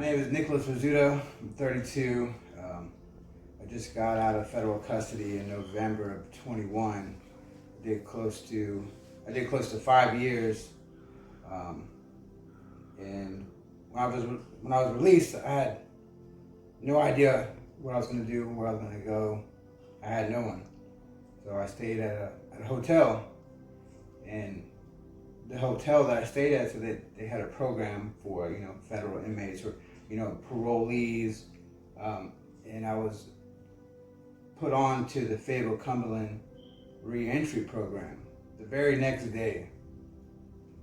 My name is Nicholas Rizzuto. I'm 32. I just got out of federal custody in November of 21. I did close to 5 years. And when I was released, I had no idea what I was going to do, where I was going to go. I had no one. So I stayed at a hotel, and the hotel that I stayed at, so they had a program for, federal inmates or, parolees, and I was put on to the Fayetteville Cumberland Reentry Program. The very next day,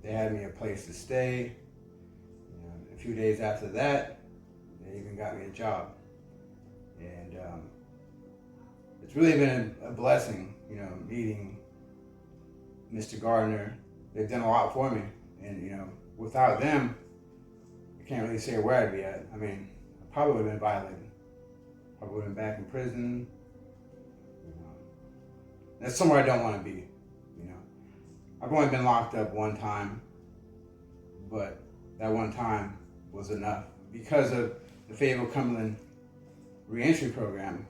they had me a place to stay. A few days after that, they even got me a job. And it's really been a blessing, meeting Mr. Gardner. They've done a lot for me, and without them, I can't really say where I'd be at. I mean, I probably would have been violated. Probably would have been back in prison. That's somewhere I don't want to be. I've only been locked up one time, but that one time was enough. Because of the Fayetteville Cumberland Reentry Program,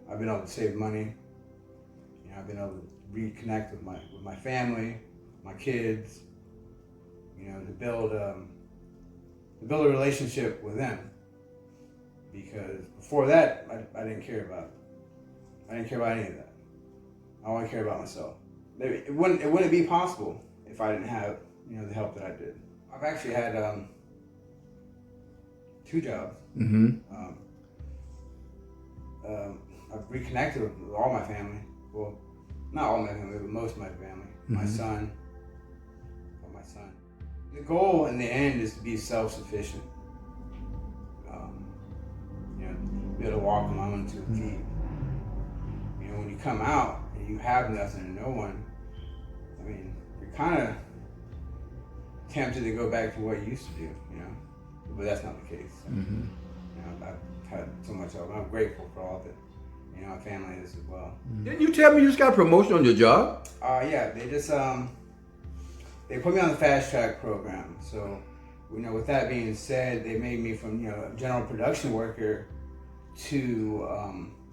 I've been able to save money. I've been able to reconnect with my family, my kids. To build a relationship with them. Because before that, I didn't care about. I didn't care about any of that. I only cared about myself. It wouldn't be possible if I didn't have the help that I did. I've actually had 2 jobs. Mm-hmm. I've reconnected with all my family. Well, not all my family, but most of my family. Mm-hmm. My son. The goal in the end is to be self-sufficient. Be able to walk on my own 2 feet. When you come out and you have nothing and no one, you're kind of tempted to go back to what you used to do, but that's not the case. Mm-hmm. I've had so much help. I'm grateful for all of it. My family is as well. Didn't you tell me you just got a promotion on your job? Yeah, they just they put me on the fast track program. So, with that being said, they made me from a general production worker to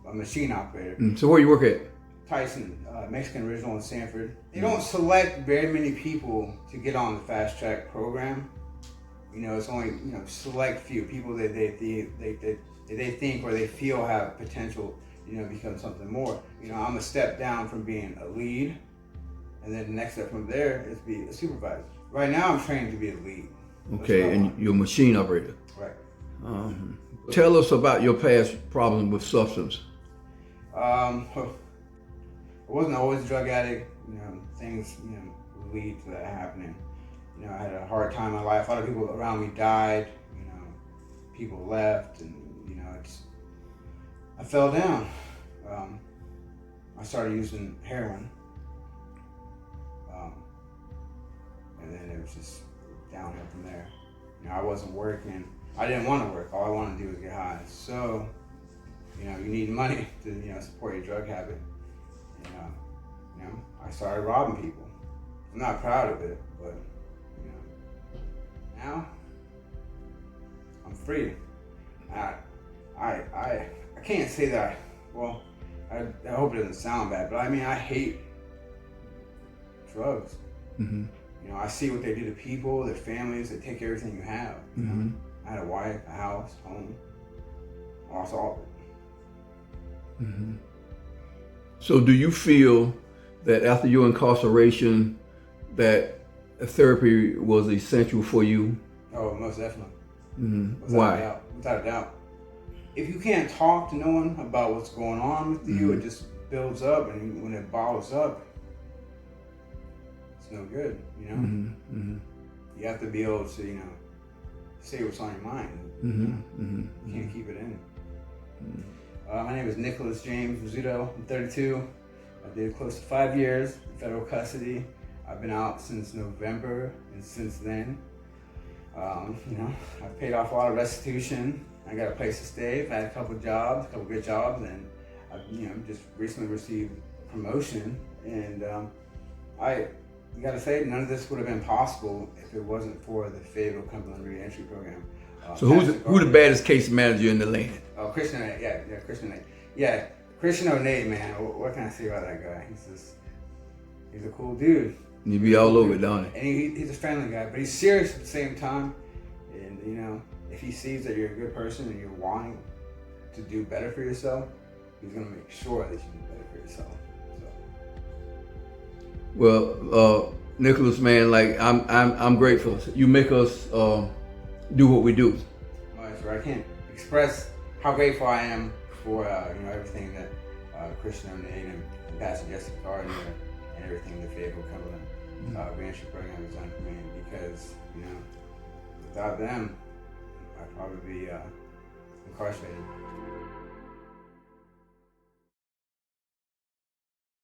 a machine operator. So where you work at? Tyson, Mexican Original in Sanford. They don't select very many people to get on the fast track program. It's only select few people that they think or they feel have potential, become something more. I'm a step down from being a lead, and then the next step from there is be a supervisor. Right now, I'm trained to be a lead. Okay, and you're a machine operator. Right. Tell us about your past problems with substance. I wasn't always a drug addict. Things lead to that happening. I had a hard time in my life. A lot of people around me died. People left, and I fell down. I started using heroin, and then it was just downhill from there. I wasn't working. I didn't want to work. All I wanted to do was get high. So, you need money to support your drug habit. I started robbing people. I'm not proud of it, but now I'm free. I can't say that. I hope it doesn't sound bad, but I hate drugs. Mm-hmm. I see what they do to people, their families. They take everything you have. Mm-hmm. I had a wife, a house, home. I lost all of it. Mm-hmm. So do you feel that after your incarceration that therapy was essential for you? Oh, most definitely. Mm-hmm. Why? Without a doubt. If you can't talk to no one about what's going on with you, it just builds up, and when it bottles up, it's no good, Mm-hmm. Mm-hmm. You have to be able to, say what's on your mind. Mm-hmm. Mm-hmm. You can't keep it in. Mm-hmm. My name is Nicholas James Rizzuto. I'm 32. I did close to 5 years in federal custody. I've been out since November, and since then, I've paid off a lot of restitution. I got a place to stay. I've had a couple good jobs, and I've just recently received promotion. And you gotta say, none of this would have been possible if it wasn't for the Fayetteville Cumberland Reentry Program. So who's the baddest case manager in the land? Oh, Christian, Christian. Yeah, Christian O'Neill, man. What can I say about that guy? He's a cool dude. You be all over it, don't And he's a friendly guy, but he's serious at the same time. And you know, if he sees that you're a good person and you're wanting to do better for yourself, he's gonna make sure that you do better for yourself. So. Well, Nicholas, man, like I'm grateful. You make us do what we do. I can't express how grateful I am for you know, everything that Christian O'Neill and Pastor Jessica Gardner and everything the Fayetteville Cumberland Reentry program has done for me, because you know, without them, I'd probably be incarcerated.